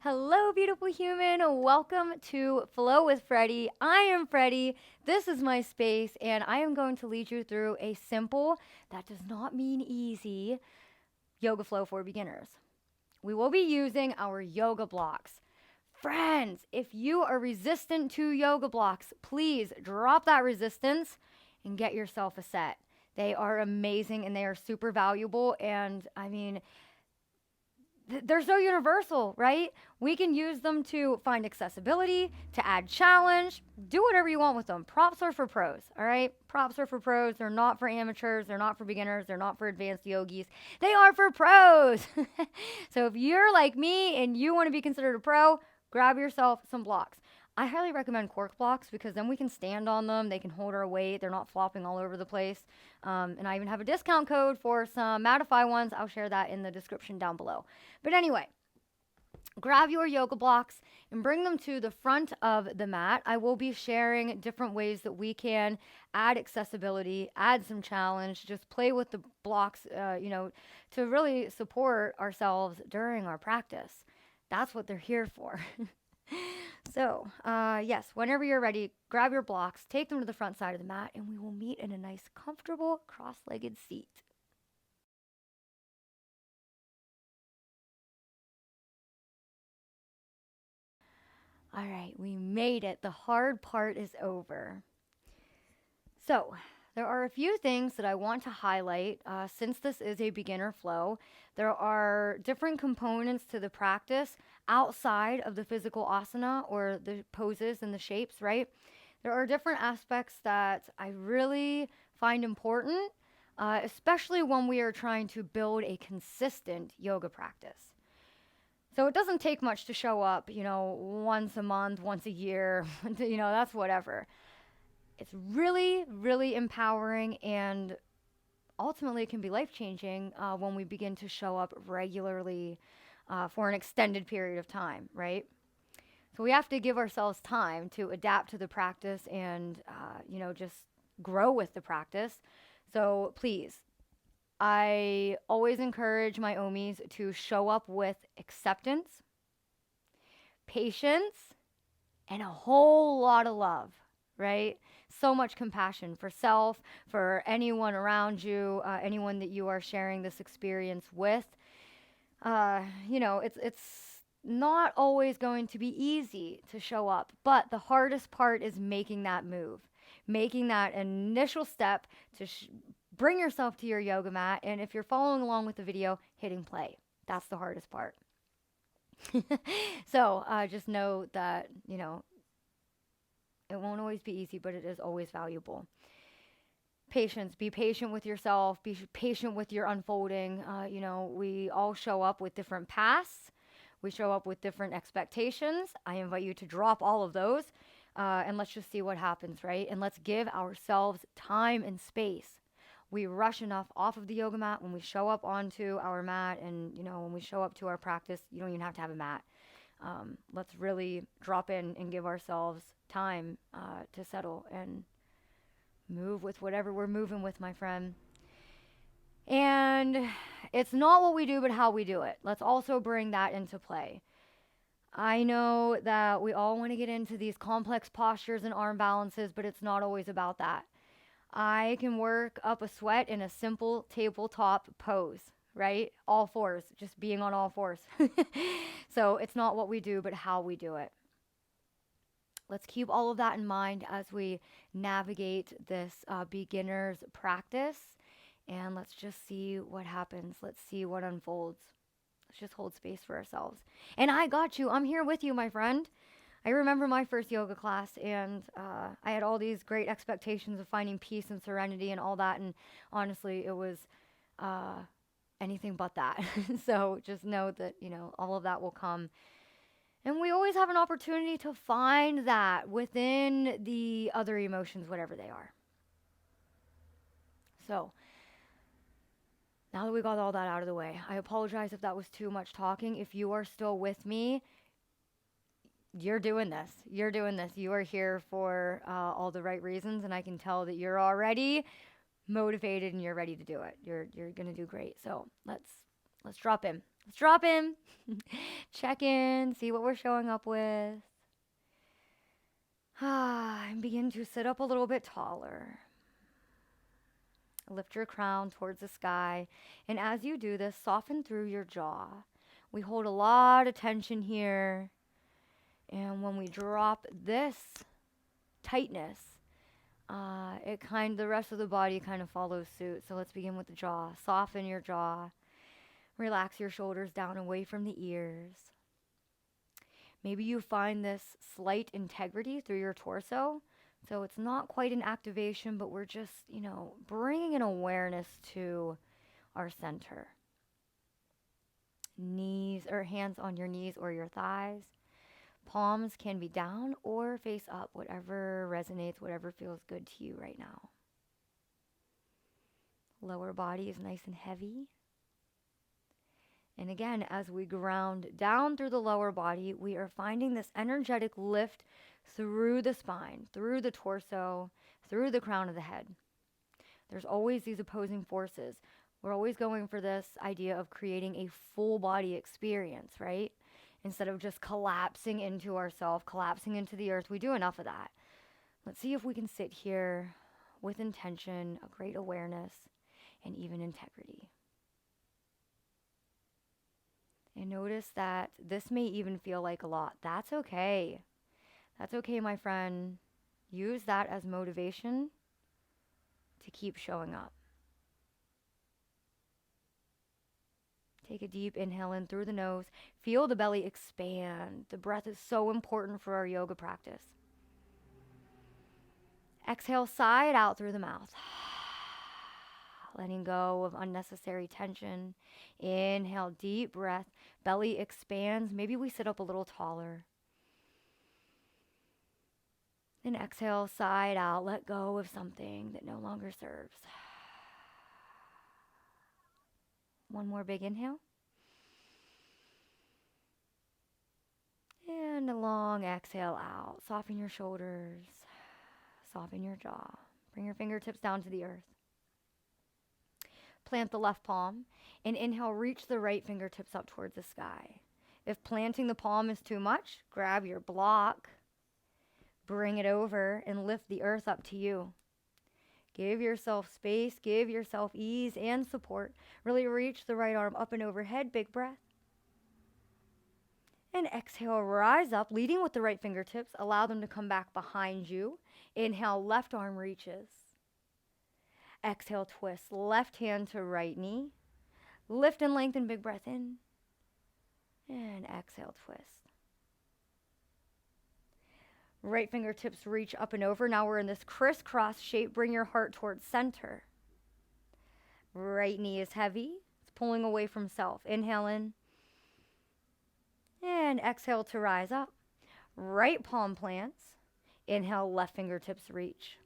Hello, beautiful human. Welcome to Flow with Freddie. I am Freddie. This is my space, and I am going to lead you through a simple, that does not mean easy, yoga flow for beginners. We will be using our yoga blocks. Friends, if you are resistant to yoga blocks, please drop that resistance and get yourself a set. They are amazing and they are super valuable. And I mean, they're so universal, right? We can use them to find accessibility, to add challenge, do whatever you want with them. Props are for pros, all right? Props are for pros. They're not for amateurs. They're not for beginners. They're not for advanced yogis. They are for pros. So if you're like me and you want to be considered a pro, grab yourself some blocks. I highly recommend cork blocks because then we can stand on them. They can hold our weight. They're not flopping all over the place. And I even have a discount code for some Mattify ones. I'll share that in the description down below. But anyway, grab your yoga blocks and bring them to the front of the mat. I will be sharing different ways that we can add accessibility, add some challenge, just play with the blocks, to really support ourselves during our practice. That's what they're here for. So, yes, whenever you're ready, grab your blocks, take them to the front side of the mat, and we will meet in a nice, comfortable, cross-legged seat. All right, we made it. The hard part is over. So, there are a few things that I want to highlight since this is a beginner flow. There are different components to the practice outside of the physical asana or the poses and the shapes, right? There are different aspects that I really find important, especially when we are trying to build a consistent yoga practice. So it doesn't take much to show up, once a month, once a year, that's whatever. It's really, really empowering, and ultimately it can be life-changing when we begin to show up regularly for an extended period of time, right? So we have to give ourselves time to adapt to the practice and, just grow with the practice. So please, I always encourage my Omis to show up with acceptance, patience, and a whole lot of love, right? So much compassion for self, for anyone around you, anyone that you are sharing this experience with. It's not always going to be easy to show up, but the hardest part is making that move, making that initial step to bring yourself to your yoga mat. And if you're following along with the video, hitting play. That's the hardest part. So just know that, it won't always be easy, but it is always valuable. Patience. Be patient with yourself. Be patient with your unfolding. We all show up with different paths. We show up with different expectations. I invite you to drop all of those and let's just see what happens, right? And let's give ourselves time and space. We rush enough off of the yoga mat when we show up onto our mat, and when we show up to our practice, you don't even have to have a mat. Let's really drop in and give ourselves time to settle and move with whatever we're moving with, my friend. And it's not what we do, but how we do it. Let's also bring that into play. I know that we all want to get into these complex postures and arm balances, but it's not always about that. I can work up a sweat in a simple tabletop pose, right? All fours, just being on all fours. So it's not what we do, but how we do it. Let's keep all of that in mind as we navigate this beginner's practice. And let's just see what happens. Let's see what unfolds. Let's just hold space for ourselves. And I got you. I'm here with you, my friend. I remember my first yoga class, and I had all these great expectations of finding peace and serenity and all that. And honestly, it was anything but that. So just know that, all of that will come. And we always have an opportunity to find that within the other emotions, whatever they are. So now that we got all that out of the way, I apologize if that was too much talking. If you are still with me, you're doing this. You're doing this. You are here for all the right reasons, and I can tell that you're already motivated and you're ready to do it. You're going to do great. So let's drop in. Let's drop in, check in, see what we're showing up with. And begin to sit up a little bit taller. Lift your crown towards the sky. And as you do this, soften through your jaw. We hold a lot of tension here. And when we drop this tightness, the rest of the body kind of follows suit. So let's begin with the jaw. Soften your jaw. Relax your shoulders down away from the ears. Maybe you find this slight integrity through your torso. So it's not quite an activation, but we're just, bringing an awareness to our center. Knees or hands on your knees or your thighs. Palms can be down or face up, whatever resonates, whatever feels good to you right now. Lower body is nice and heavy. And again, as we ground down through the lower body, we are finding this energetic lift through the spine, through the torso, through the crown of the head. There's always these opposing forces. We're always going for this idea of creating a full body experience, right? Instead of just collapsing into ourselves, collapsing into the earth. We do enough of that. Let's see if we can sit here with intention, a great awareness, and even integrity. And notice that this may even feel like a lot. That's okay. That's okay, my friend. Use that as motivation to keep showing up. Take a deep inhale in through the nose. Feel the belly expand. The breath is so important for our yoga practice. Exhale, side out through the mouth. Letting go of unnecessary tension. Inhale, deep breath. Belly expands. Maybe we sit up a little taller. Then exhale, side out. Let go of something that no longer serves. One more big inhale. And a long exhale out. Soften your shoulders. Soften your jaw. Bring your fingertips down to the earth. Plant the left palm, and inhale, reach the right fingertips up towards the sky. If planting the palm is too much, grab your block, bring it over, and lift the earth up to you. Give yourself space, give yourself ease and support. Really reach the right arm up and overhead, big breath. And exhale, rise up, leading with the right fingertips. Allow them to come back behind you. Inhale, left arm reaches. Exhale, twist, left hand to right knee. Lift and lengthen, big breath in. And exhale, twist. Right fingertips reach up and over. Now we're in this crisscross shape. Bring your heart towards center. Right knee is heavy. It's pulling away from self. Inhale in. And exhale to rise up. Right palm plants. Inhale, left fingertips reach.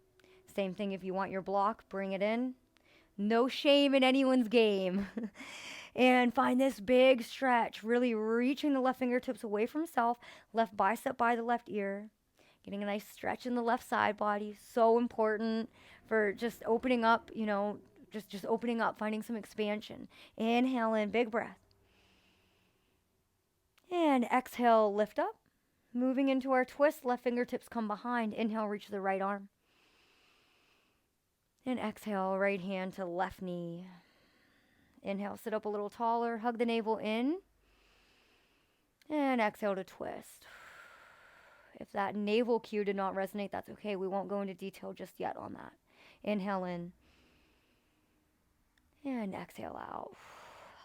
Same thing if you want your block, bring it in. No shame in anyone's game. And find this big stretch, really reaching the left fingertips away from self, left bicep by the left ear. Getting a nice stretch in the left side body, so important for just opening up, just opening up, finding some expansion. Inhale in, big breath. And exhale, lift up. Moving into our twist, left fingertips come behind. Inhale, reach the right arm. And exhale, right hand to left knee. Inhale, sit up a little taller, hug the navel in. And exhale to twist. If that navel cue did not resonate, that's okay. We won't go into detail just yet on that. Inhale in. And exhale out.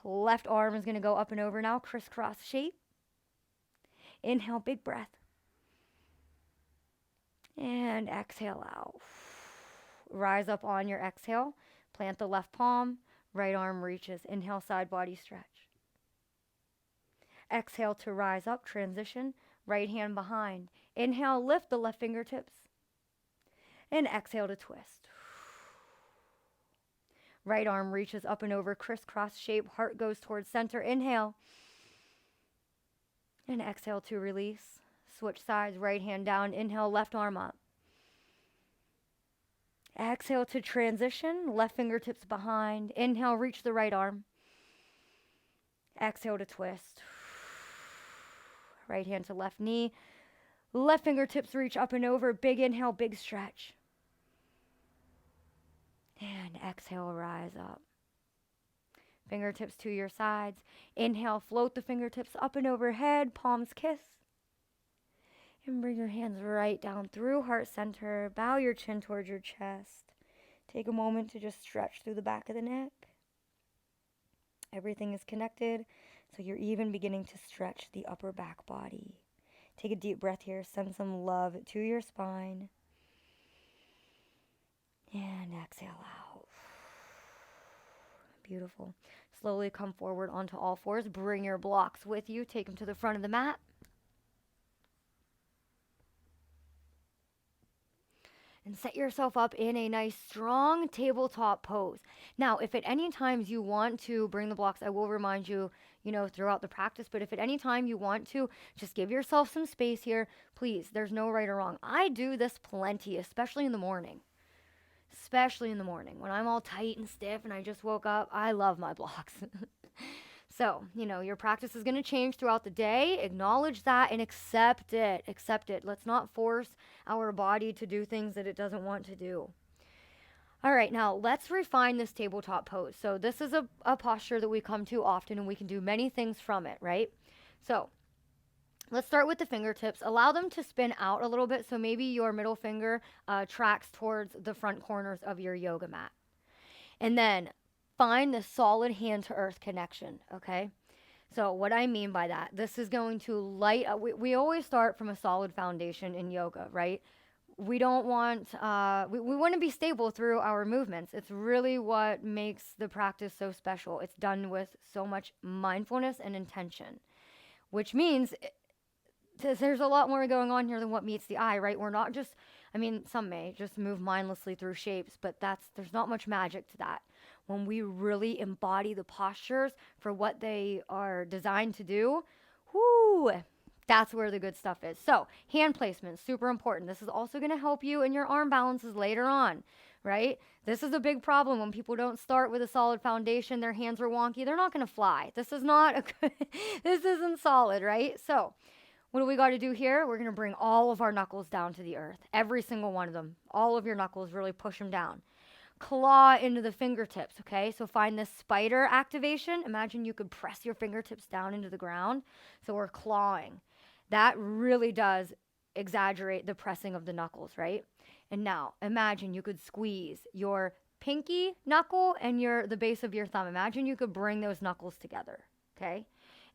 Left arm is going to go up and over now, crisscross shape. Inhale, big breath. And exhale out. Rise up on your exhale. Plant the left palm. Right arm reaches. Inhale, side body stretch. Exhale to rise up, transition. Right hand behind. Inhale, lift the left fingertips. And exhale to twist. Right arm reaches up and over, crisscross shape. Heart goes towards center. Inhale. And exhale to release. Switch sides, right hand down. Inhale, left arm up. Exhale to transition, left fingertips behind. Inhale, reach the right arm. Exhale to twist. Right hand to left knee. Left fingertips reach up and over. Big inhale, big stretch. And exhale, rise up. Fingertips to your sides. Inhale, float the fingertips up and overhead. Palms kiss. And bring your hands right down through heart center. Bow your chin towards your chest. Take a moment to just stretch through the back of the neck. Everything is connected, so you're even beginning to stretch the upper back body. Take a deep breath here. Send some love to your spine. And exhale out. Beautiful. Slowly come forward onto all fours. Bring your blocks with you. Take them to the front of the mat. And set yourself up in a nice strong tabletop pose. Now, if at any times you want to bring the blocks, I will remind you, throughout the practice, but if at any time you want to, just give yourself some space here. Please, there's no right or wrong. I do this plenty, especially in the morning. Especially in the morning when I'm all tight and stiff and I just woke up. I love my blocks. So, your practice is going to change throughout the day. Acknowledge that and accept it. Accept it. Let's not force our body to do things that it doesn't want to do. All right, now let's refine this tabletop pose. So this is a posture that we come to often and we can do many things from it, right? So let's start with the fingertips. Allow them to spin out a little bit. So maybe your middle finger tracks towards the front corners of your yoga mat. And then find the solid hand to earth connection, okay? So what I mean by that, this is going to light up. We always start from a solid foundation in yoga, right? We don't want, we want to be stable through our movements. It's really what makes the practice so special. It's done with so much mindfulness and intention, which means there's a lot more going on here than what meets the eye, right? We're not just, some may just move mindlessly through shapes, but there's not much magic to that. When we really embody the postures for what they are designed to do, that's where the good stuff is. So hand placement, super important. This is also going to help you in your arm balances later on, right? This is a big problem when people don't start with a solid foundation. Their hands are wonky. They're not going to fly. This is not this isn't solid, right? So what do we got to do here? We're going to bring all of our knuckles down to the earth. Every single one of them. All of your knuckles, really push them down. Claw into the fingertips, okay? So find this spider activation. Imagine you could press your fingertips down into the ground. So we're clawing. That really does exaggerate the pressing of the knuckles, right? And now imagine you could squeeze your pinky knuckle and the base of your thumb. Imagine you could bring those knuckles together, okay?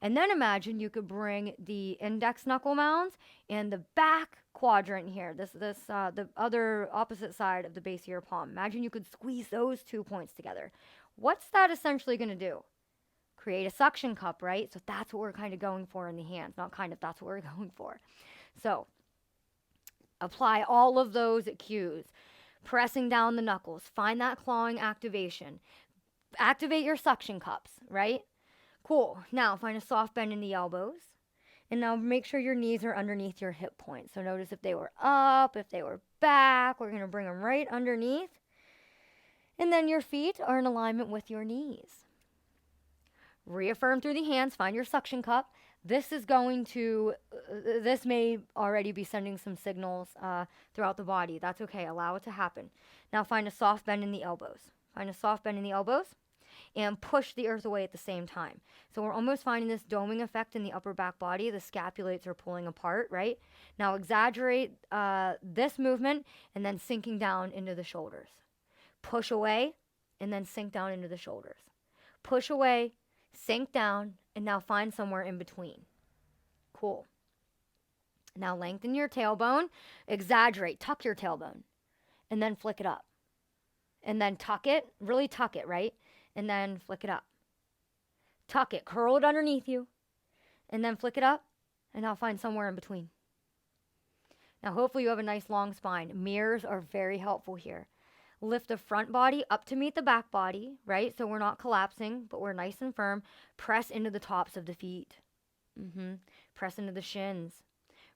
And then imagine you could bring the index knuckle mounds and the back quadrant here, the other opposite side of the base of your palm. Imagine you could squeeze those 2 points together. What's that essentially going to do? Create a suction cup, right? So that's what we're kind of going for in the hands. Not kind of, that's what we're going for. So apply all of those cues. Pressing down the knuckles. Find that clawing activation. Activate your suction cups, right? Cool. Now find a soft bend in the elbows. And now make sure your knees are underneath your hip points. So notice if they were up, if they were back. We're going to bring them right underneath. And then your feet are in alignment with your knees. Reaffirm through the hands. Find your suction cup. This may already be sending some signals throughout the body. That's okay. Allow it to happen. Now find a soft bend in the elbows. Find a soft bend in the elbows. And push the earth away at the same time. So we're almost finding this doming effect in the upper back body. The scapulates are pulling apart, right? Now exaggerate this movement and then sinking down into the shoulders. Push away and then sink down into the shoulders. Push away, sink down, and now find somewhere in between. Cool. Now lengthen your tailbone, exaggerate, tuck your tailbone, and then flick it up. And then tuck it, really tuck it, right? And then flick it up. Tuck it, curl it underneath you, and then flick it up, and now find somewhere in between. Now hopefully you have a nice long spine. Mirrors are very helpful here. Lift the front body up to meet the back body, right? So we're not collapsing, but we're nice and firm. Press into the tops of the feet. Press into the shins.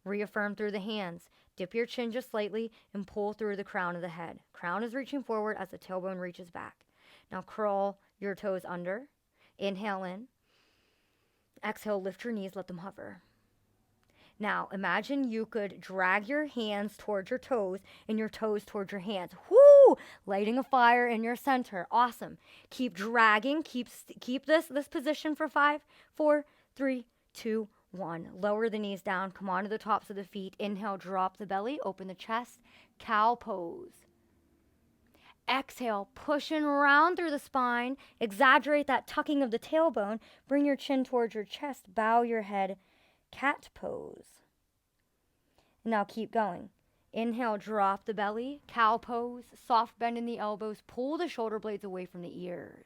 Reaffirm through the hands. Dip your chin just slightly and pull through the crown of the head. Crown is reaching forward as the tailbone reaches back. Now curl your toes under. Inhale in. exhale, lift your knees, let them hover. Now, imagine you could drag your hands towards your toes and your toes towards your hands. Whoo! Lighting a fire in your center. Awesome. Keep dragging. Keep this position for 5, 4, 3, 2, 1. Lower the knees down. Come onto the tops of the feet. Inhale, drop the belly, open the chest. Cow pose. Exhale, pushing around through the spine. Exaggerate that tucking of the tailbone. Bring your chin towards your chest. Bow your head. Cat pose. Now keep going. Inhale, drop the belly. Cow pose. Soft bend in the elbows. Pull the shoulder blades away from the ears.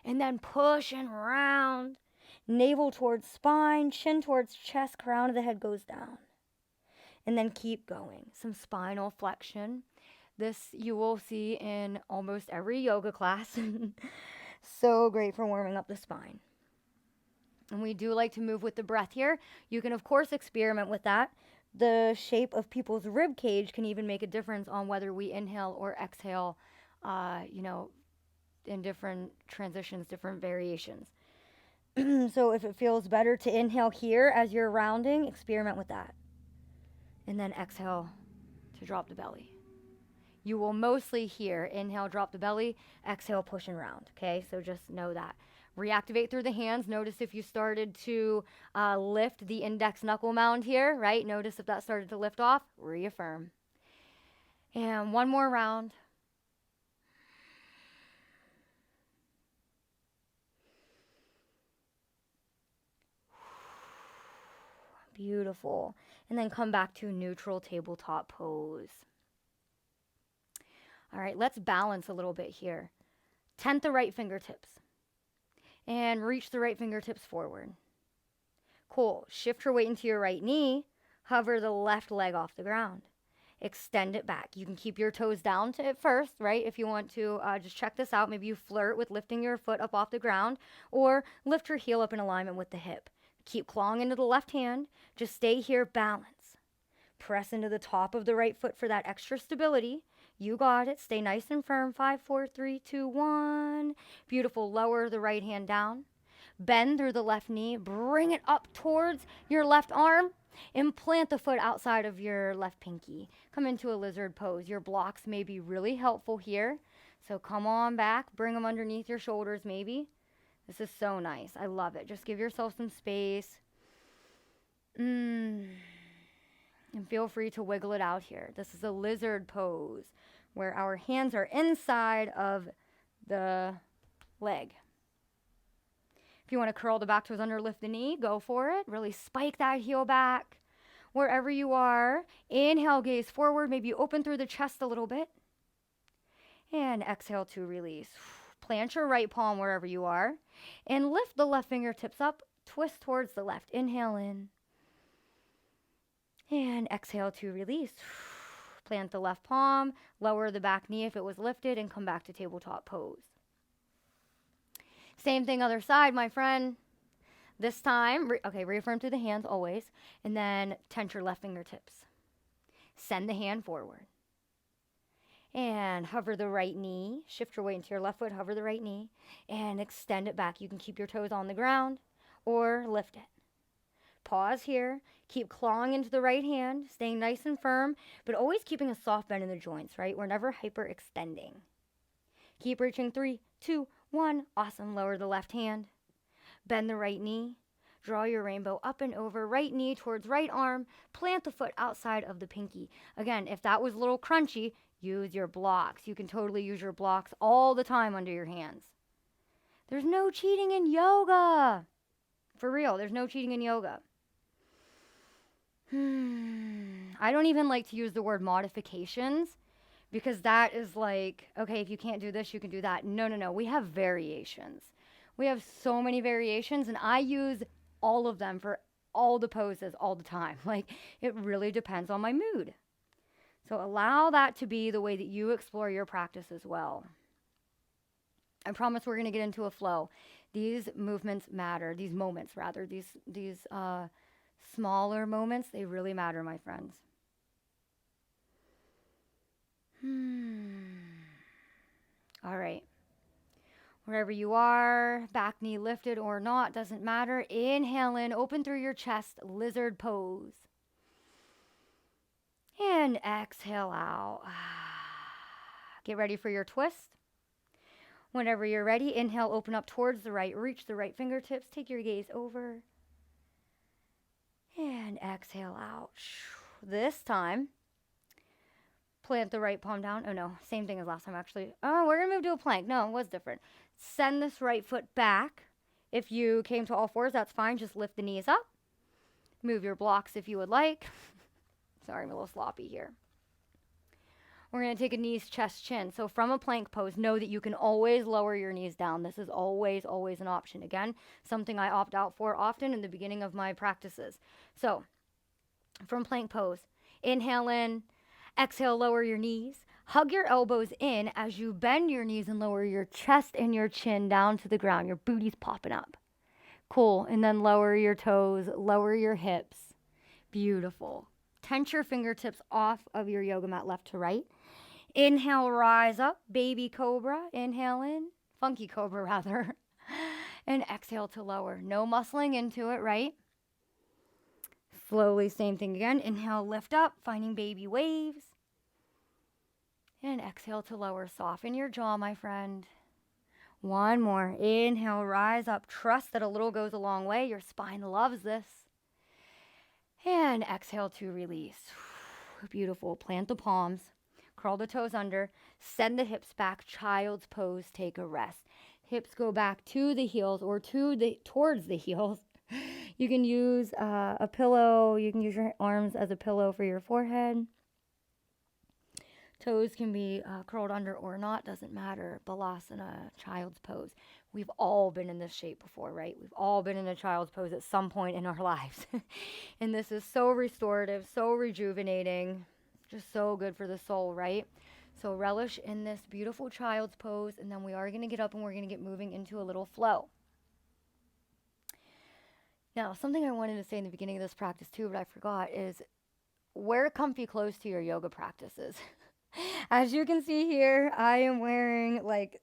And then pushing around. Navel towards spine. Chin towards chest. Crown of the head goes down. And then keep going. Some spinal flexion. This you will see in almost every yoga class. So great for warming up the spine. And we do like to move with the breath here. You can, of course, experiment with that. The shape of people's rib cage can even make a difference on whether we inhale or exhale, in different transitions, different variations. So if it feels better to inhale here as you're rounding, experiment with that. And then exhale to drop the belly. You will mostly hear inhale, drop the belly, exhale, push and round. Okay, so just know that. Reactivate through the hands. Notice if you started to lift the index knuckle mound here, right? Notice if that started to lift off, reaffirm. And one more round. Beautiful. And then come back to neutral tabletop pose. All right, let's balance a little bit here. Tent the right fingertips. And reach the right fingertips forward. Cool. Shift your weight into your right knee. Hover the left leg off the ground. Extend it back. You can keep your toes down to it first, right? If you want to just check this out. Maybe you flirt with lifting your foot up off the ground. Or lift your heel up in alignment with the hip. Keep clawing into the left hand. Just stay here, balance. Press into the top of the right foot for that extra stability. You got it. Stay nice and firm. 5, 4, 3, 2, 1. Beautiful. Lower the right hand down. Bend through the left knee. Bring it up towards your left arm. And plant the foot outside of your left pinky. Come into a lizard pose. Your blocks may be really helpful here. So come on back. Bring them underneath your shoulders maybe. This is so nice. I love it. Just give yourself some space. And feel free to wiggle it out here. This is a lizard pose where our hands are inside of the leg. If you want to curl the back toes under, lift the knee, go for it. Really spike that heel back. Wherever you are, inhale, gaze forward. Maybe open through the chest a little bit. And exhale to release. Plant your right palm wherever you are. And lift the left fingertips up. Twist towards the left. Inhale in. And exhale to release. Plant the left palm, lower the back knee if it was lifted, and come back to tabletop pose. Same thing other side, my friend. This time, reaffirm through the hands always, and then tent your left fingertips. Send the hand forward. And hover the right knee. Shift your weight into your left foot, hover the right knee, and extend it back. You can keep your toes on the ground or lift it. Pause here. Keep clawing into the right hand, staying nice and firm, but always keeping a soft bend in the joints, right? We're never hyperextending. Keep reaching. 3, 2, 1. Awesome. Lower the left hand. Bend the right knee. Draw your rainbow up and over. Right knee towards right arm. Plant the foot outside of the pinky. Again, if that was a little crunchy, use your blocks. You can totally use your blocks all the time under your hands. There's no cheating in yoga. For real, there's no cheating in yoga. I don't even like to use the word modifications because that is like, okay, if you can't do this, you can do that. No. We have variations. We have so many variations, and I use all of them for all the poses all the time. Like, it really depends on my mood. So allow that to be the way that you explore your practice as well. I promise we're going to get into a flow. These movements matter, these moments rather, these smaller moments, they really matter, my friends. All right. Wherever you are, back knee lifted or not, doesn't matter. Inhale in, open through your chest, lizard pose. And exhale out. Get ready for your twist. Whenever you're ready, inhale, open up towards the right, reach the right fingertips, take your gaze over. And exhale out. This time, plant the right palm down. Oh no, same thing as last time actually. Oh, we're gonna move to a plank. No, it was different. Send this right foot back. If you came to all fours, that's fine. Just lift the knees up. Move your blocks if you would like. Sorry, I'm a little sloppy here. We're going to take a knees, chest, chin. So from a plank pose, know that you can always lower your knees down. This is always, always an option. Again, something I opt out for often in the beginning of my practices. So from plank pose, inhale in, exhale, lower your knees. Hug your elbows in as you bend your knees and lower your chest and your chin down to the ground. Your booty's popping up. Cool. And then lower your toes, lower your hips. Beautiful. Tense your fingertips off of your yoga mat left to right. Inhale, rise up, baby cobra. Inhale in, funky cobra rather. And exhale to lower. No muscling into it, right? Slowly, same thing again. Inhale, lift up, finding baby waves. And exhale to lower. Soften your jaw, my friend. One more. Inhale, rise up. Trust that a little goes a long way. Your spine loves this. And exhale to release. Beautiful. Plant the palms. Curl the toes under. Send the hips back. Child's pose. Take a rest. Hips go back to the heels or towards the heels. You can use a pillow. You can use your arms as a pillow for your forehead. Toes can be curled under or not, doesn't matter. Balasana, child's pose. We've all been in this shape before, right? We've all been in a child's pose at some point in our lives. And this is so restorative, so rejuvenating, just so good for the soul, right? So relish in this beautiful child's pose, and then we are going to get up and we're going to get moving into a little flow. Now, something I wanted to say in the beginning of this practice too, but I forgot, is wear comfy clothes to your yoga practices. As you can see here, I am wearing like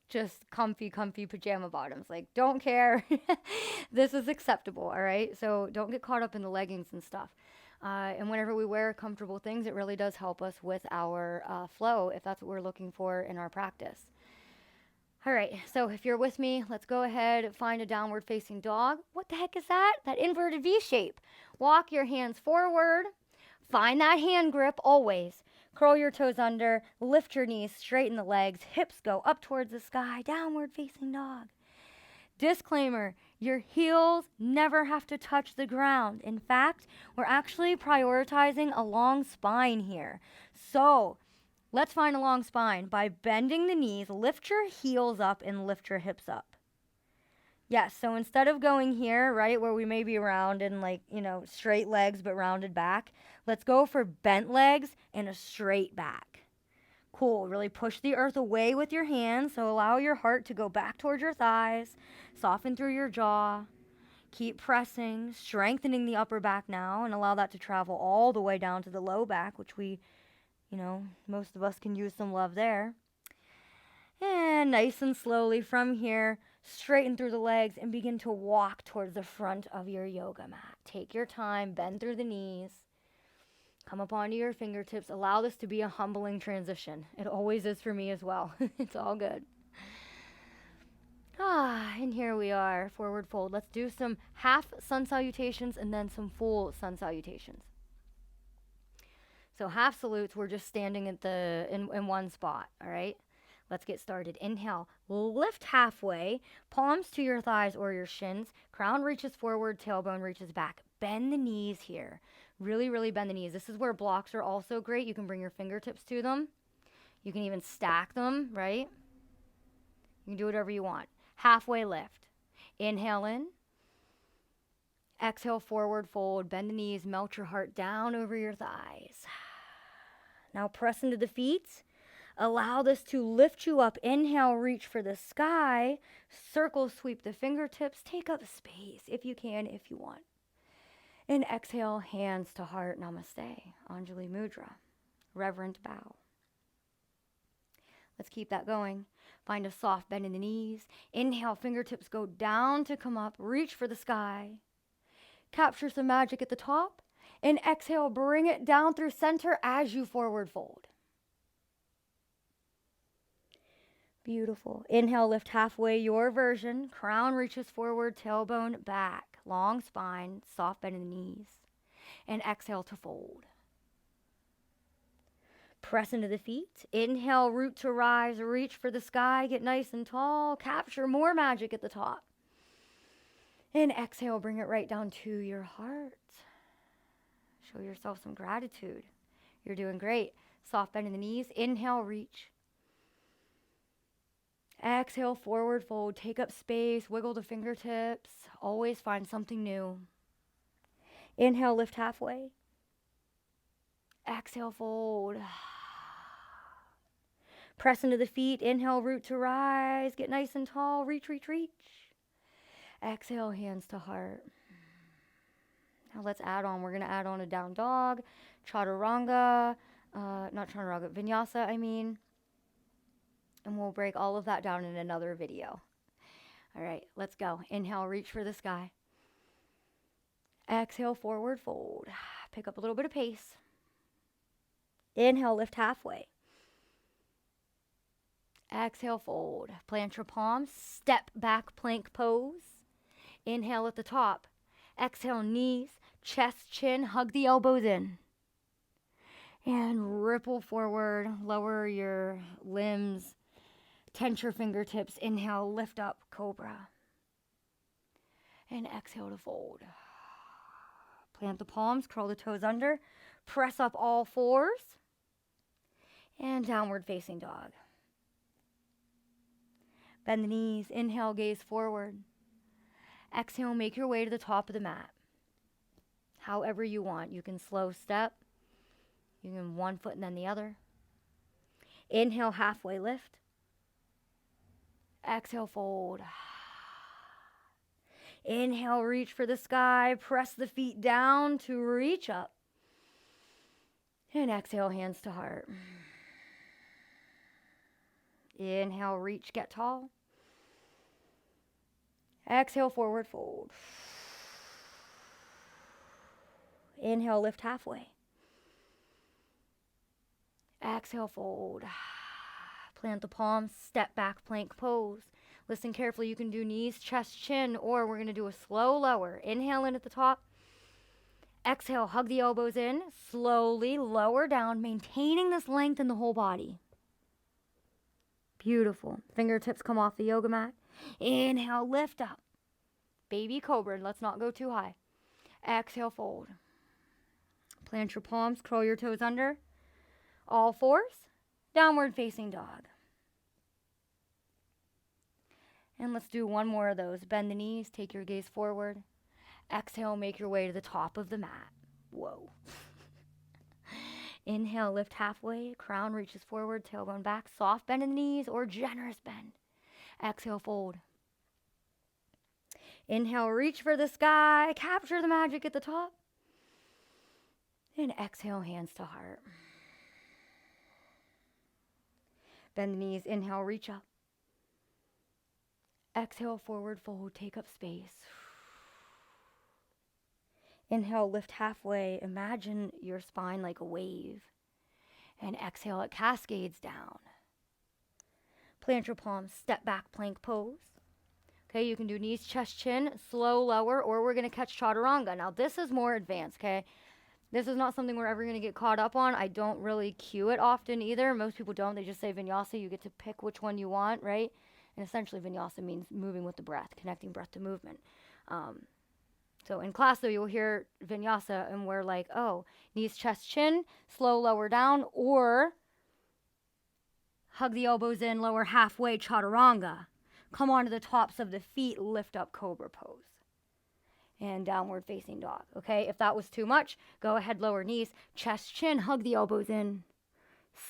just comfy pajama bottoms. Like, don't care. This is acceptable, all right? So don't get caught up in the leggings and stuff. And whenever we wear comfortable things, it really does help us with our flow, if that's what we're looking for in our practice. All right, so if you're with me, let's go ahead and find a downward facing dog. What the heck is that? That inverted V shape. Walk your hands forward. Find that hand grip always. Curl your toes under, lift your knees, straighten the legs, hips go up towards the sky, downward facing dog. Disclaimer, your heels never have to touch the ground. In fact, we're actually prioritizing a long spine here. So let's find a long spine by bending the knees, lift your heels up and lift your hips up. Yes, so instead of going here, right, where we may be round and like, straight legs but rounded back, let's go for bent legs and a straight back. Cool, really push the earth away with your hands, so allow your heart to go back towards your thighs, soften through your jaw, keep pressing, strengthening the upper back now, and allow that to travel all the way down to the low back, which we, most of us can use some love there. And nice and slowly from here, straighten through the legs and begin to walk towards the front of your yoga mat. Take your time, bend through the knees, come up onto your fingertips. Allow this to be a humbling transition. It always is for me as well. It's all good. And here we are, forward fold. Let's do some half sun salutations and then some full sun salutations. So half salutes, we're just standing at in one spot, all right? Let's get started. Inhale, lift halfway, palms to your thighs or your shins. Crown reaches forward, tailbone reaches back. Bend the knees here. Really, really bend the knees. This is where blocks are also great. You can bring your fingertips to them. You can even stack them, right? You can do whatever you want. Halfway lift. Inhale in. Exhale, forward fold. Bend the knees. Melt your heart down over your thighs. Now press into the feet. Allow this to lift you up. Inhale, reach for the sky. Circle, sweep the fingertips. Take up space if you can, if you want. And exhale, hands to heart. Namaste. Anjali Mudra. Reverent bow. Let's keep that going. Find a soft bend in the knees. Inhale, fingertips go down to come up. Reach for the sky. Capture some magic at the top. And exhale, bring it down through center as you forward fold. Beautiful. Inhale, lift halfway, your version. Crown reaches forward, tailbone back. Long spine, soft bend in the knees. And exhale to fold. Press into the feet. Inhale, root to rise. Reach for the sky. Get nice and tall. Capture more magic at the top. And exhale, bring it right down to your heart. Show yourself some gratitude. You're doing great. Soft bend in the knees. Inhale, reach. Exhale, forward fold. Take up space. Wiggle the fingertips. Always find something new. Inhale, lift halfway. Exhale, fold. Press into the feet. Inhale, root to rise. Get nice and tall. Reach, reach, reach. Exhale, hands to heart. Now let's add on. We're going to add on a down dog, chaturanga, not chaturanga, vinyasa, And we'll break all of that down in another video. All right, let's go. Inhale, reach for the sky. Exhale, forward fold. Pick up a little bit of pace. Inhale, lift halfway. Exhale, fold. Plant your palms. Step back, plank pose. Inhale at the top. Exhale, knees, chest, chin. Hug the elbows in. And ripple forward. Lower your limbs. Tense your fingertips. Inhale, lift up, cobra. And exhale to fold. Plant the palms, curl the toes under. Press up all fours. And downward facing dog. Bend the knees. Inhale, gaze forward. Exhale, make your way to the top of the mat. However you want. You can slow step. You can one foot and then the other. Inhale, halfway lift. Exhale, fold. Inhale, reach for the sky. Press the feet down to reach up. And exhale, hands to heart. Inhale, reach, get tall. Exhale, forward fold. Inhale, lift halfway. Exhale, fold. Plant the palms, step back, plank pose. Listen carefully, you can do knees, chest, chin, or we're going to do a slow lower. Inhale in at the top. Exhale, hug the elbows in. Slowly lower down, maintaining this length in the whole body. Beautiful. Fingertips come off the yoga mat. Inhale, lift up. Baby cobra, let's not go too high. Exhale, fold. Plant your palms, curl your toes under. All fours, downward facing dog. And let's do one more of those. Bend the knees, take your gaze forward. Exhale, make your way to the top of the mat. Whoa. Inhale, lift halfway. Crown reaches forward, tailbone back. Soft bend in the knees or generous bend. Exhale, fold. Inhale, reach for the sky. Capture the magic at the top. And exhale, hands to heart. Bend the knees. Inhale, reach up. Exhale, forward fold. Take up space. Inhale, lift halfway. Imagine your spine like a wave. And exhale, it cascades down. Plant your palms, step back, plank pose. Okay, you can do knees, chest, chin, slow lower, or we're going to catch chaturanga. Now, this is more advanced, okay? This is not something we're ever going to get caught up on. I don't really cue it often either. Most people don't. They just say vinyasa. You get to pick which one you want, right? And essentially, vinyasa means moving with the breath, connecting breath to movement. So in class, though, you'll hear vinyasa, and we're like, oh, knees, chest, chin, slow, lower down, or hug the elbows in, lower halfway, chaturanga. Come onto the tops of the feet, lift up cobra pose. And downward facing dog, okay? If that was too much, go ahead, lower knees, chest, chin, hug the elbows in.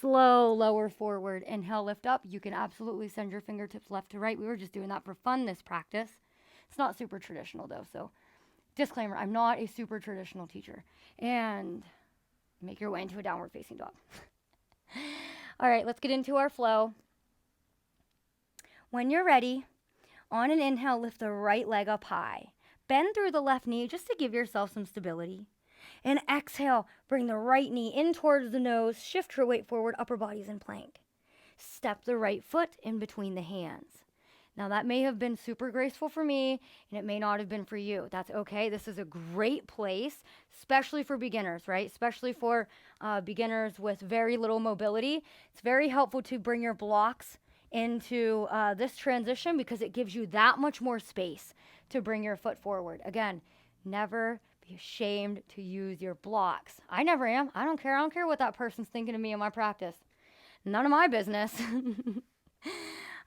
Slow, lower forward, inhale, lift up. You can absolutely send your fingertips left to right. We were just doing that for fun this practice. It's not super traditional, though, so disclaimer, I'm not a super traditional teacher. And make your way into a downward facing dog. All right, let's get into our flow. When you're ready, on an inhale, lift the right leg up high. Bend through the left knee just to give yourself some stability. And exhale, bring the right knee in towards the nose, shift your weight forward, upper body's in plank. Step the right foot in between the hands. Now that may have been super graceful for me, and it may not have been for you. That's okay. This is a great place, especially for beginners, right? Especially for beginners with very little mobility. It's very helpful to bring your blocks into this transition because it gives you that much more space to bring your foot forward. Again, never be ashamed to use your blocks. I never am. I don't care. I don't care what that person's thinking of me in my practice. None of my business.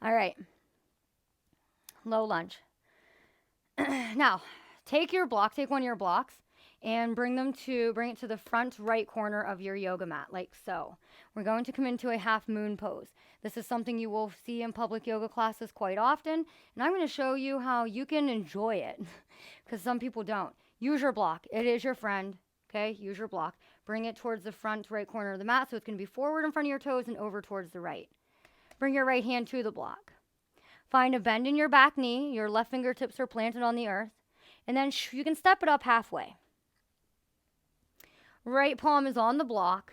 All right. Low lunge. Now, take one of your blocks and bring it to the front right corner of your yoga mat, like so. We're going to come into a half moon pose. This is something you will see in public yoga classes quite often, and I'm going to show you how you can enjoy it, because some people don't. Use your block. It is your friend, okay? Use your block. Bring it towards the front right corner of the mat, so it's going to be forward in front of your toes and over towards the right. Bring your right hand to the block. Find a bend in your back knee. Your left fingertips are planted on the earth. And then you can step it up halfway. Right palm is on the block.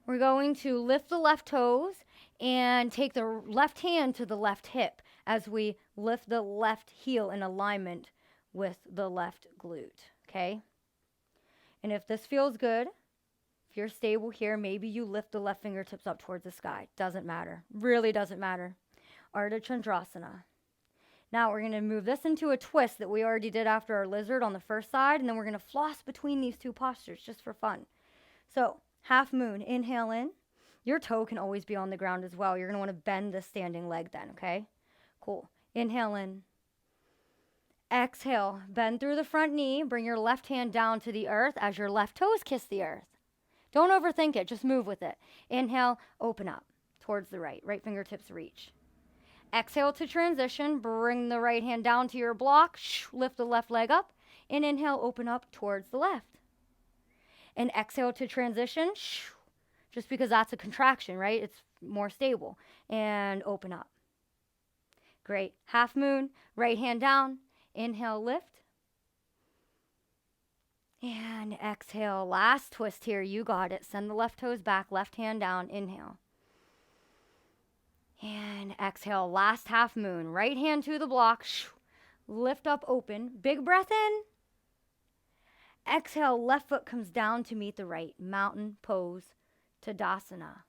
We're going to lift the left toes and take the left hand to the left hip as we lift the left heel in alignment with the left glute, okay? And if this feels good, if you're stable here, maybe you lift the left fingertips up towards the sky. Doesn't matter. Really doesn't matter. Ardha Chandrasana. Now we're going to move this into a twist that we already did after our lizard on the first side, and then we're going to floss between these two postures just for fun. So, half moon, inhale in. Your toe can always be on the ground as well. You're going to want to bend the standing leg then, okay? Cool. Inhale in. Exhale, bend through the front knee. Bring your left hand down to the earth as your left toes kiss the earth. Don't overthink it. Just move with it. Inhale, open up towards the right. Right fingertips reach. Exhale to transition. Bring the right hand down to your block. Lift the left leg up. And inhale, open up towards the left. And exhale to transition. Just because that's a contraction, right? It's more stable. And open up. Great. Half moon. Right hand down. Inhale, lift. And exhale. Last twist here. You got it. Send the left toes back. Left hand down. Inhale. And exhale, last half moon. Right hand to the block. Lift up, open. Big breath in. Exhale, left foot comes down to meet the right. Mountain pose, Tadasana.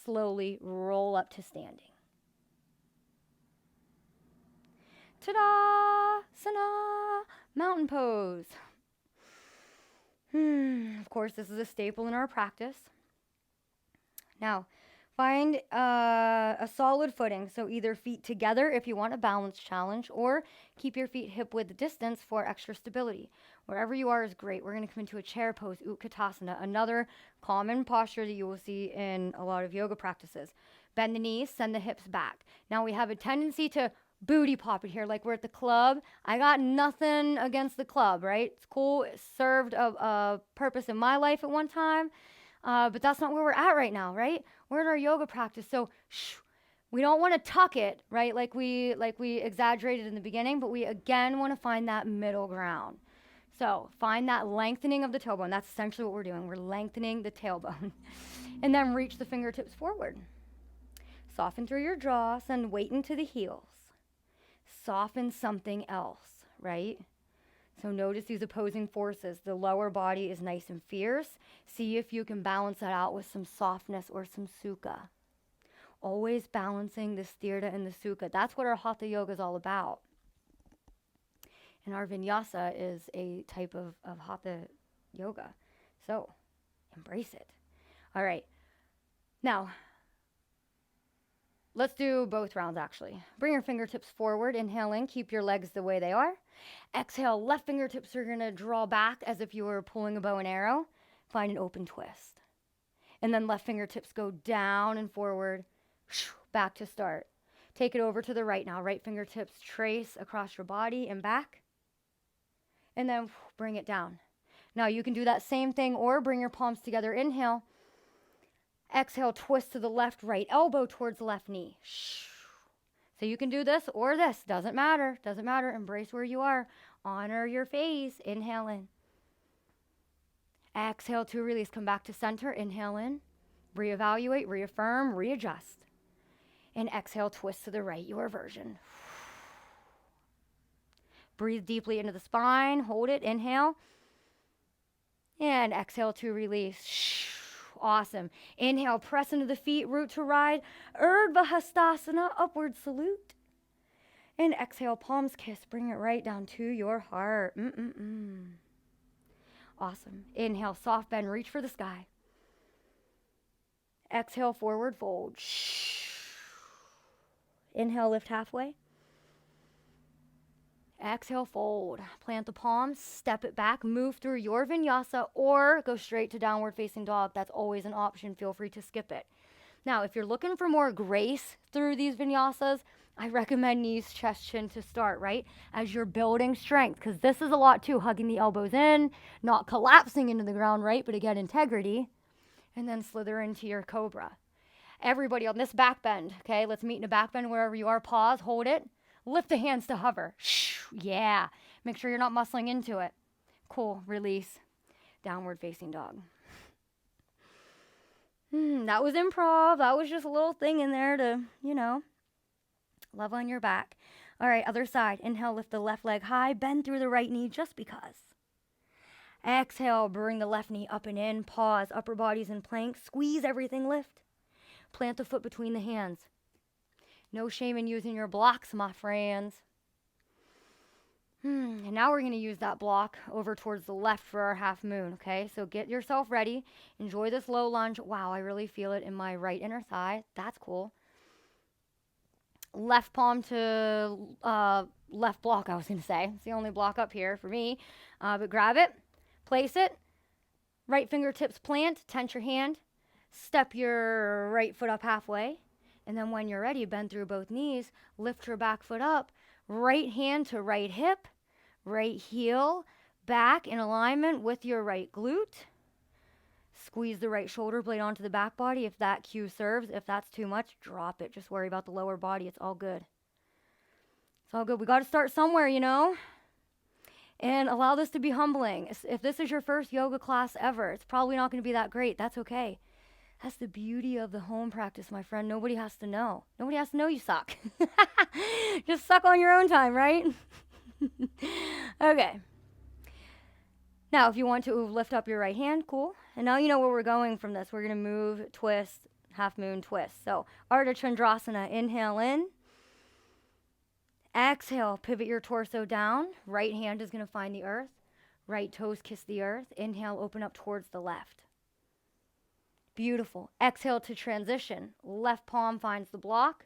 Slowly roll up to standing. Tadasana, mountain pose. Of course, this is a staple in our practice. Now, find a solid footing, so either feet together if you want a balance challenge, or keep your feet hip width distance for extra stability. Wherever you are is great. We're going to come into a chair pose, Utkatasana, another common posture that you will see in a lot of yoga practices. Bend the knees, send the hips back. Now we have a tendency to booty pop it here like we're at the club. I got nothing against the club, right? It's cool. It served a purpose in my life at one time. But that's not where we're at right now, right? We're at our yoga practice. So we don't want to tuck it, right? Like we exaggerated in the beginning, but we again want to find that middle ground. So find that lengthening of the tailbone. That's essentially what we're doing. We're lengthening the tailbone. And then reach the fingertips forward. Soften through your jaw, send weight into the heels. Soften something else, right? So notice these opposing forces. The lower body is nice and fierce. See if you can balance that out with some softness or some sukha. Always balancing the sthira and the sukha. That's what our hatha yoga is all about. And our vinyasa is a type of hatha yoga. So embrace it. All right. Now, let's do both rounds actually. Bring your fingertips forward. Inhale in. Keep your legs the way they are. Exhale, left fingertips are going to draw back as if you were pulling a bow and arrow. Find an open twist. And then left fingertips go down and forward, back to start. Take it over to the right now. Right fingertips trace across your body and back. And then bring it down. Now you can do that same thing or bring your palms together. Inhale. Exhale, twist to the left, right elbow towards the left knee. So you can do this or this. Doesn't matter. Doesn't matter. Embrace where you are. Honor your phase. Inhale in. Exhale to release. Come back to center. Inhale in. Reevaluate, reaffirm, readjust. And exhale, twist to the right, your version. Breathe deeply into the spine. Hold it. Inhale. And exhale to release. Awesome. Inhale, press into the feet, root to ride. Urdhva Hastasana, upward salute. And exhale, palms kiss. Bring it right down to your heart. Awesome. Inhale, soft bend, reach for the sky. Exhale, forward fold. Inhale, lift halfway. Exhale, fold. Plant the palms, step it back, move through your vinyasa, or go straight to downward facing dog. That's always an option. Feel free to skip it. Now, if you're looking for more grace through these vinyasas, I recommend knees, chest, chin to start, right? As you're building strength, because this is a lot too, hugging the elbows in, not collapsing into the ground, right? But again, integrity. And then slither into your cobra. Everybody on this back bend, okay? Let's meet in a back bend wherever you are. Pause, hold it. Lift the hands to hover. Yeah. Make sure you're not muscling into it. Cool. Release. Downward facing dog. That was improv. That was just a little thing in there to, love on your back. All right, other side. Inhale, lift the left leg high. Bend through the right knee just because. Exhale, bring the left knee up and in. Pause. Upper body's in plank. Squeeze everything, lift. Plant the foot between the hands. No shame in using your blocks, my friends. And now we're going to use that block over towards the left for our half moon, okay? So get yourself ready. Enjoy this low lunge. Wow, I really feel it in my right inner thigh. That's cool. Left palm to left block, I was going to say. It's the only block up here for me. But grab it, place it. Right fingertips plant, tense your hand. Step your right foot up halfway. And then when you're ready, bend through both knees. Lift your back foot up. Right hand to right hip. Right heel back in alignment with your right glute. Squeeze the right shoulder blade onto the back body if that cue serves. If that's too much, drop it. Just worry about the lower body. It's all good. It's all good. We got to start somewhere, And allow this to be humbling. If this is your first yoga class ever, it's probably not going to be that great. That's okay. That's the beauty of the home practice, my friend. Nobody has to know. Nobody has to know you suck. Just suck on your own time, right? Okay. Now, if you want to lift up your right hand, cool. And now you know where we're going from this. We're going to move, twist, half moon, twist. So, Ardha Chandrasana, inhale in. Exhale, pivot your torso down. Right hand is going to find the earth. Right toes kiss the earth. Inhale, open up towards the left. Beautiful. Exhale to transition. Left palm finds the block.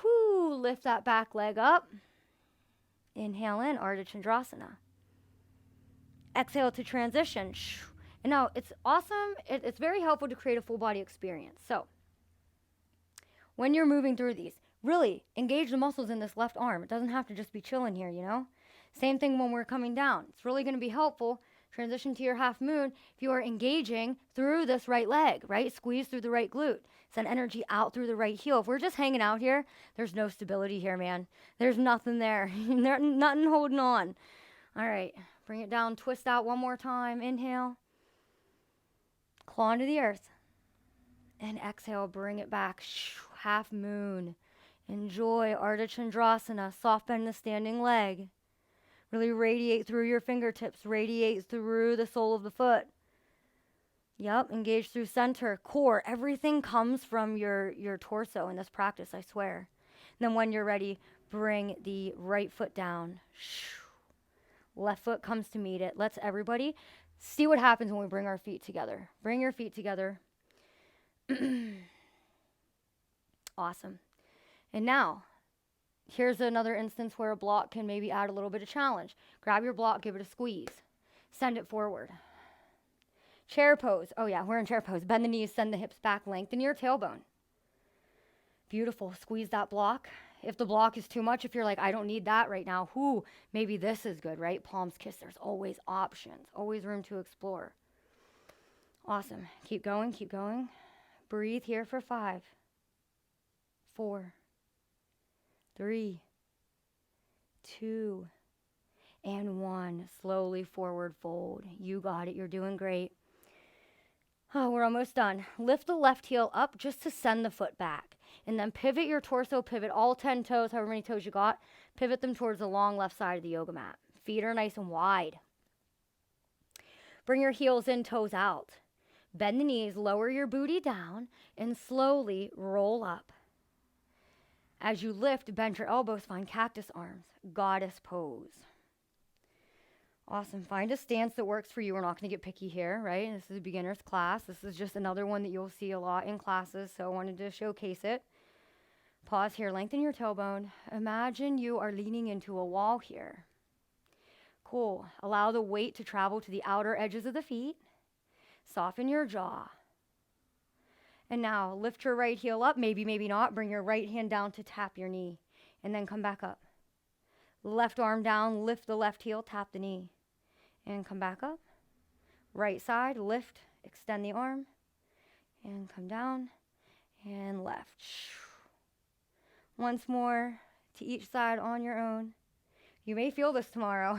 Whoo, lift that back leg up. Inhale in, Ardha Chandrasana. Exhale to transition. And now it's awesome. It's very helpful to create a full body experience. So when you're moving through these, really engage the muscles in this left arm. It doesn't have to just be chilling here, Same thing when we're coming down. It's really going to be helpful. Transition to your half moon if you are engaging through this right leg, right? Squeeze through the right glute. Send energy out through the right heel. If we're just hanging out here, there's no stability here, man. There's nothing there. Nothing holding on. All right. Bring it down. Twist out one more time. Inhale. Claw into the earth. And exhale. Bring it back. Half moon. Enjoy Ardha Chandrasana. Soft bend the standing leg. Really radiate through your fingertips. Radiate through the sole of the foot. Yep, engage through center, core. Everything comes from your torso in this practice, I swear. And then when you're ready, bring the right foot down. Left foot comes to meet it. Let's everybody see what happens when we bring our feet together. Bring your feet together. Awesome. And now, here's another instance where a block can maybe add a little bit of challenge. Grab your block, give it a squeeze. Send it forward. Chair pose. Oh yeah, we're in chair pose. Bend the knees, send the hips back, lengthen your tailbone. Beautiful. Squeeze that block. If the block is too much, if you're like, I don't need that right now, maybe this is good, right? Palms kiss. There's always options, always room to explore. Awesome. Keep going, keep going. Breathe here for 5, 4, 3, 2, and 1. Slowly forward fold. You got it. You're doing great. Oh, we're almost done. Lift the left heel up just to send the foot back. And then pivot your torso, pivot all 10 toes, however many toes you got. Pivot them towards the long left side of the yoga mat. Feet are nice and wide. Bring your heels in, toes out. Bend the knees, lower your booty down, and slowly roll up. As you lift, bend your elbows, find cactus arms, goddess pose. Awesome. Find a stance that works for you. We're not going to get picky here, right? This is a beginner's class. This is just another one that you'll see a lot in classes, so I wanted to showcase it. Pause here. Lengthen your tailbone. Imagine you are leaning into a wall here. Cool. Allow the weight to travel to the outer edges of the feet. Soften your jaw. And now lift your right heel up. Maybe, maybe not. Bring your right hand down to tap your knee, and then come back up. Left arm down. Lift the left heel. Tap the knee. And come back up. Right side, lift, extend the arm, and come down, and left. Once more to each side on your own. You may feel this tomorrow.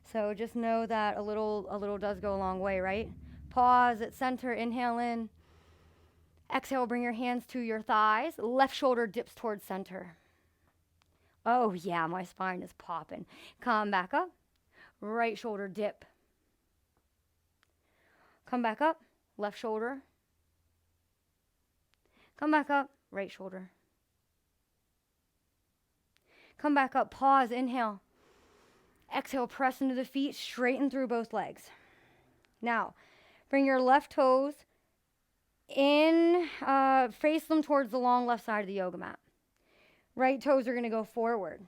So just know that a little does go a long way, right? Pause at center, inhale in. Exhale, bring your hands to your thighs. Left shoulder dips towards center. Oh yeah, my spine is popping. Come back up. Right shoulder dip. Come back up. Left shoulder. Come back up. Right shoulder. Come back up. Pause. Inhale. Exhale. Press into the feet. Straighten through both legs. Now, bring your left toes in. Face them towards the long left side of the yoga mat. Right toes are going to go forward.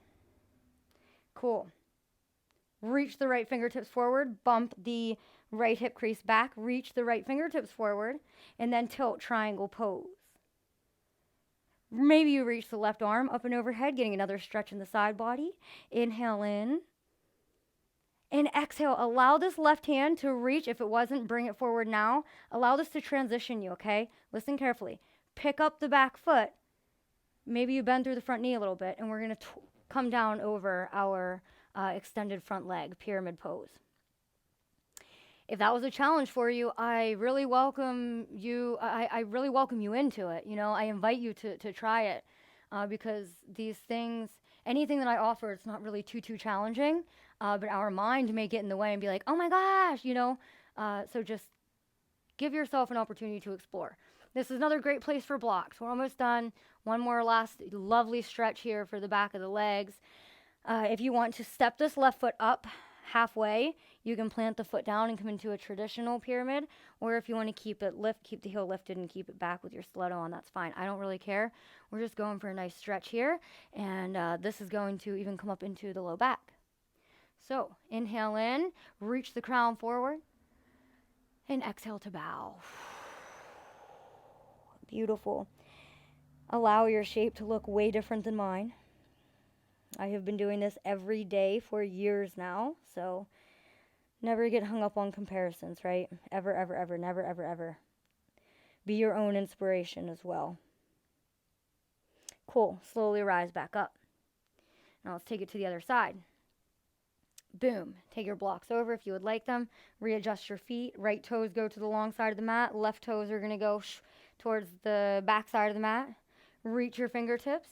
Cool. Reach the right fingertips forward, bump the right hip crease back, reach the right fingertips forward, and then tilt triangle pose. Maybe you reach the left arm up and overhead, getting another stretch in the side body. Inhale in. And exhale, allow this left hand to reach. If it wasn't, bring it forward now. Allow this to transition you, okay? Listen carefully. Pick up the back foot. Maybe you bend through the front knee a little bit, and we're going to come down over our extended front leg, pyramid pose. If that was a challenge for you, I really welcome you. I really welcome you into it. You know, I invite you to try it because these things, anything that I offer, it's not really too challenging. But our mind may get in the way and be like, oh my gosh, you know. So just give yourself an opportunity to explore. This is another great place for blocks. We're almost done. One more last lovely stretch here for the back of the legs. If you want to step this left foot up halfway, you can plant the foot down and come into a traditional pyramid. Or if you want to keep the heel lifted and keep it back with your stiletto on, that's fine. I don't really care. We're just going for a nice stretch here. And this is going to even come up into the low back. So inhale in, reach the crown forward, and exhale to bow. Beautiful. Allow your shape to look way different than mine. I have been doing this every day for years now, so never get hung up on comparisons, right? Ever, ever, ever, never, ever, ever. Be your own inspiration as well. Cool. Slowly rise back up. Now let's take it to the other side. Boom. Take your blocks over if you would like them. Readjust your feet. Right toes go to the long side of the mat. Left toes are going to go towards the back side of the mat. Reach your fingertips.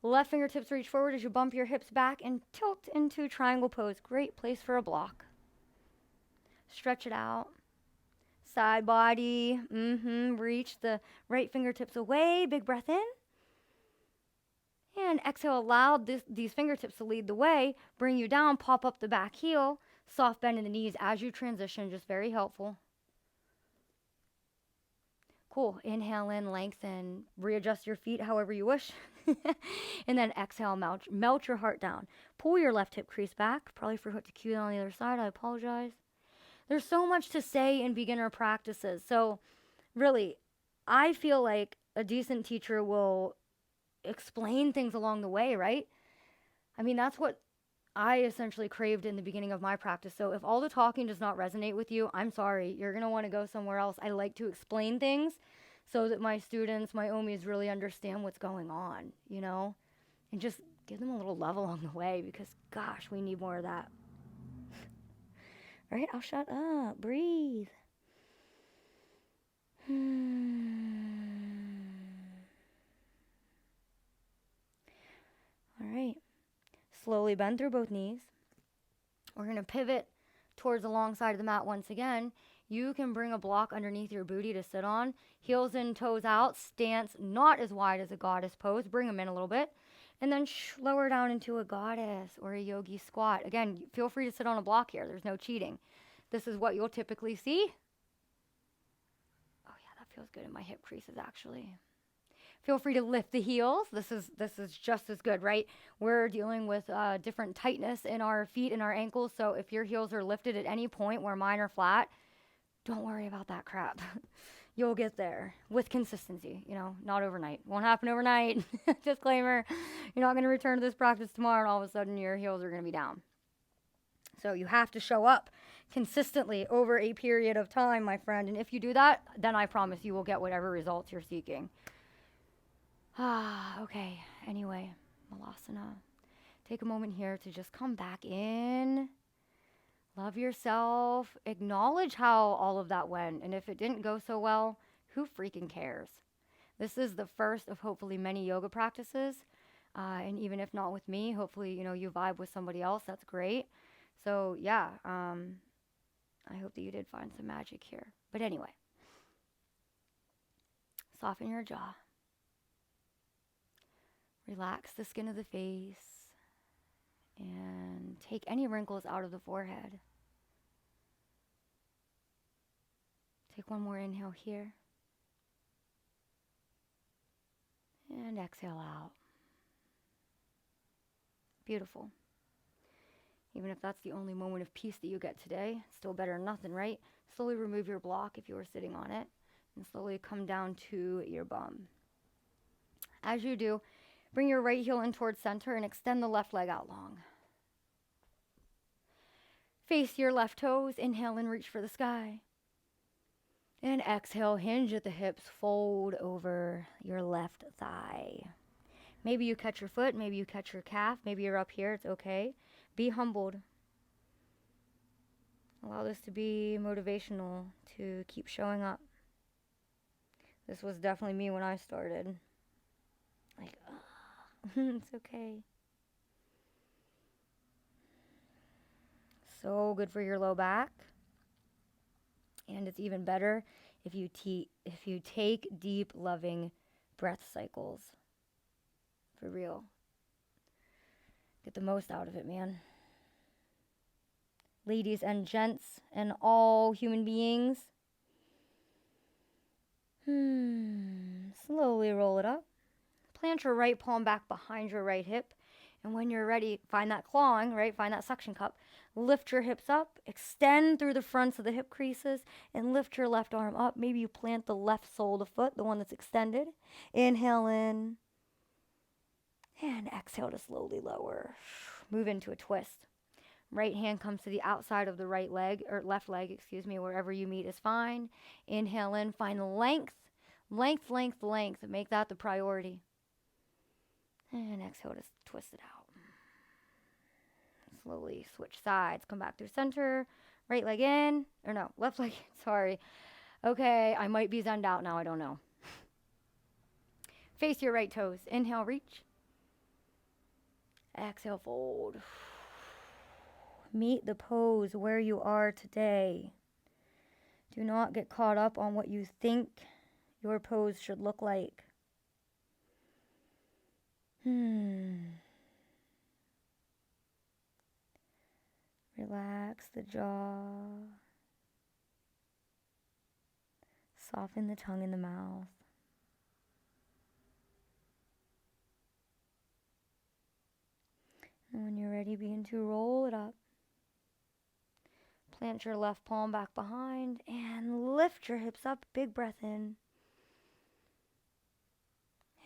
Left fingertips reach forward as you bump your hips back and tilt into triangle pose. Great place for a block. Stretch it out. Side body. Reach the right fingertips away. Big breath in. And exhale, allow these fingertips to lead the way. Bring you down, pop up the back heel. Soft bend in the knees as you transition, just very helpful. Cool. Inhale in, lengthen. Readjust your feet however you wish. And then exhale, melt your heart down. Pull your left hip crease back. Probably forgot to cue that on the other side. I apologize. There's so much to say in beginner practices. So really, I feel like a decent teacher will explain things along the way, right? I mean, that's what I essentially craved in the beginning of my practice. So if all the talking does not resonate with you, I'm sorry. You're going to want to go somewhere else. I like to explain things so that my students, my OMIs really understand what's going on, you know? And just give them a little love along the way because, gosh, we need more of that. All right, I'll shut up. Breathe. All right. Slowly bend through both knees. We're going to pivot towards the long side of the mat once again. You can bring a block underneath your booty to sit on. Heels in, toes out. Stance not as wide as a goddess pose. Bring them in a little bit. And then lower down into a goddess or a yogi squat. Again, feel free to sit on a block here. There's no cheating. This is what you'll typically see. Oh yeah, that feels good in my hip creases actually. Feel free to lift the heels. This is just as good, right? We're dealing with different tightness in our feet and our ankles. So if your heels are lifted at any point where mine are flat, don't worry about that crap. You'll get there with consistency, not overnight. Won't happen overnight. Disclaimer, you're not going to return to this practice tomorrow and all of a sudden your heels are going to be down. So you have to show up consistently over a period of time, my friend. And if you do that, then I promise you will get whatever results you're seeking. Okay. Anyway, Malasana. Take a moment here to just come back in. Love yourself. Acknowledge how all of that went. And if it didn't go so well, who freaking cares? This is the first of hopefully many yoga practices. And even if not with me, hopefully, you vibe with somebody else. That's great. So yeah, I hope that you did find some magic here. But anyway, soften your jaw. Relax the skin of the face and take any wrinkles out of the forehead. Take one more inhale here. And exhale out. Beautiful. Even if that's the only moment of peace that you get today, it's still better than nothing, right? Slowly remove your block if you were sitting on it, and slowly come down to your bum. As you do, bring your right heel in towards center and extend the left leg out long. Face your left toes. Inhale and reach for the sky. And exhale, hinge at the hips, fold over your left thigh. Maybe you catch your foot, maybe you catch your calf, maybe you're up here, it's okay. Be humbled. Allow this to be motivational to keep showing up. This was definitely me when I started. It's okay. So good for your low back. And it's even better if you take deep, loving breath cycles. For real. Get the most out of it, man. Ladies and gents and all human beings. Slowly roll it up. Plant your right palm back behind your right hip. And when you're ready, find that clawing, right? Find that suction cup. Lift your hips up. Extend through the fronts of the hip creases. And lift your left arm up. Maybe you plant the left sole of the foot, the one that's extended. Inhale in. And exhale to slowly lower. Move into a twist. Right hand comes to the outside of the right leg, or left leg, excuse me, wherever you meet is fine. Inhale in, find length. Length, length, length. Make that the priority. And exhale to twist it out. Slowly switch sides. Come back through center. Right leg in. Or no, left leg in. Sorry. Okay, I might be zened out now. I don't know. Face your right toes. Inhale, reach. Exhale, fold. Meet the pose where you are today. Do not get caught up on what you think your pose should look like. Relax the jaw. Soften the tongue in the mouth. And when you're ready, begin to roll it up. Plant your left palm back behind and lift your hips up. Big breath in.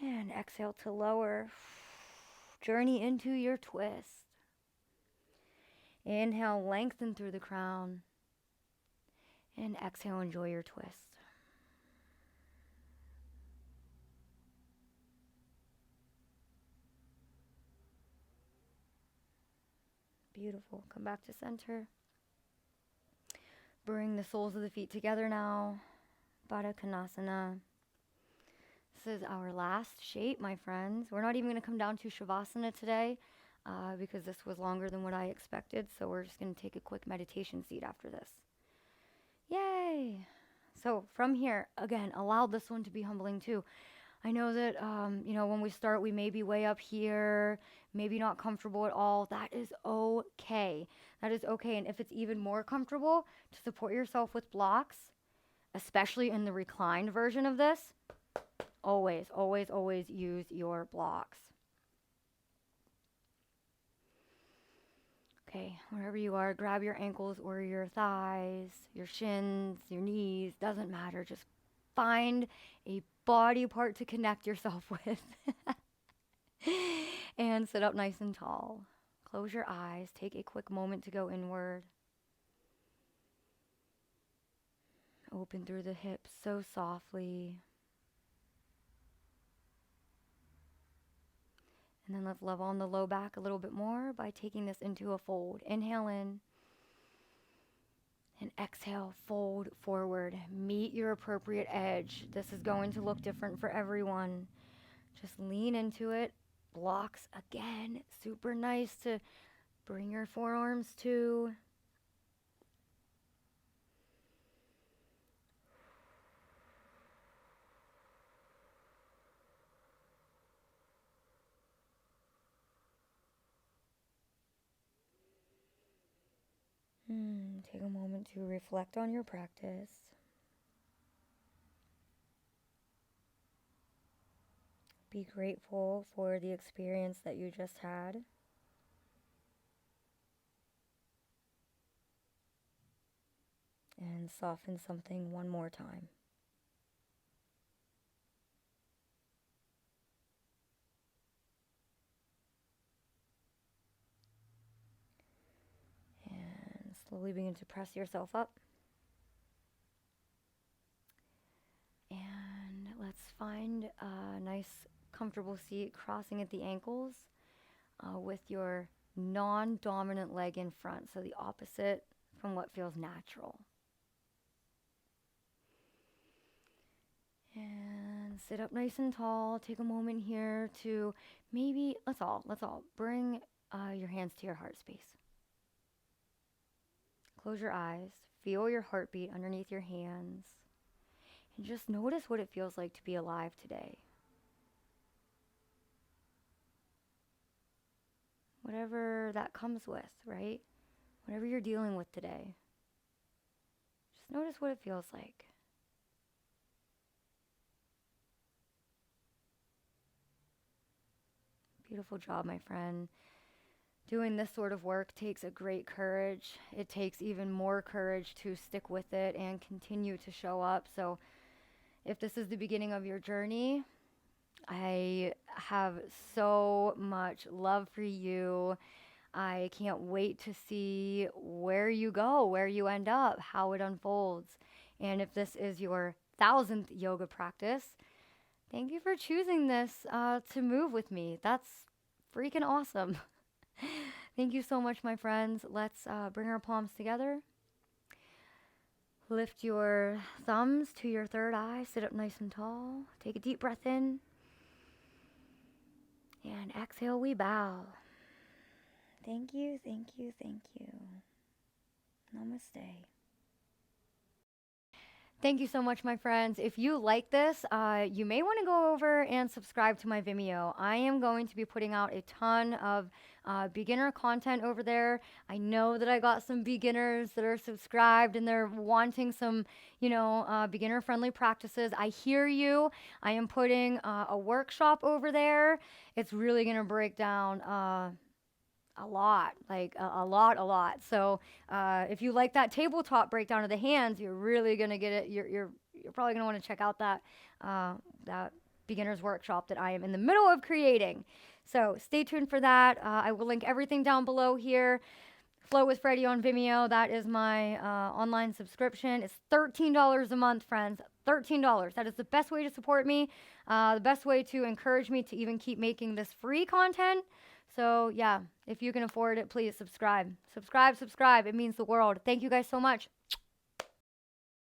And exhale to lower. Journey into your twist. Inhale, lengthen through the crown. And exhale, enjoy your twist. Beautiful. Come back to center. Bring the soles of the feet together now. Baddha Konasana. This is our last shape, my friends. We're not even going to come down to Shavasana today because this was longer than what I expected. So we're just going to take a quick meditation seat after this. Yay! So from here, again, allow this one to be humbling too. I know that, when we start, we may be way up here, maybe not comfortable at all. That is okay. That is okay. And if it's even more comfortable to support yourself with blocks, especially in the reclined version of this, always, always, always use your blocks. Okay, wherever you are, grab your ankles or your thighs, your shins, your knees, doesn't matter. Just find a body part to connect yourself with. And sit up nice and tall. Close your eyes. Take a quick moment to go inward. Open through the hips so softly. And then let's love on the low back a little bit more by taking this into a fold. Inhale in. And exhale, fold forward. Meet your appropriate edge. This is going to look different for everyone. Just lean into it. Blocks again. Super nice to bring your forearms to. Take a moment to reflect on your practice. Be grateful for the experience that you just had. And soften something one more time. Slowly begin to press yourself up. And let's find a nice, comfortable seat, crossing at the ankles with your non-dominant leg in front, so the opposite from what feels natural. And sit up nice and tall. Take a moment here to maybe, let's all bring your hands to your heart space. Close your eyes, feel your heartbeat underneath your hands, and just notice what it feels like to be alive today. Whatever that comes with, right? Whatever you're dealing with today. Just notice what it feels like. Beautiful job, my friend. Doing this sort of work takes a great courage. It takes even more courage to stick with it and continue to show up. So if this is the beginning of your journey, I have so much love for you. I can't wait to see where you go, where you end up, how it unfolds. And if this is your 1000th yoga practice, thank you for choosing this to move with me. That's freaking awesome. Thank you so much, my friends. Let's bring our palms together. Lift your thumbs to your third eye. Sit up nice and tall. Take a deep breath in. And exhale, we bow. Thank you, thank you, thank you. Namaste. Thank you so much, my friends. If you like this, you may want to go over and subscribe to my Vimeo. I am going to be putting out a ton of beginner content over there. I know that I got some beginners that are subscribed and they're wanting some, beginner-friendly practices. I hear you. I am putting a workshop over there. It's really going to break down a lot. So if you like that tabletop breakdown of the hands, you're really gonna get it. You're probably gonna want to check out that beginner's workshop that I am in the middle of creating. So stay tuned for that. I will link everything down below here. Flow with Freddie on Vimeo. That is my online subscription. It's $13 a month, friends. $13. That is the best way to support me. The best way to encourage me to even keep making this free content. So yeah, if you can afford it, please subscribe. Subscribe, subscribe. It means the world. Thank you guys so much.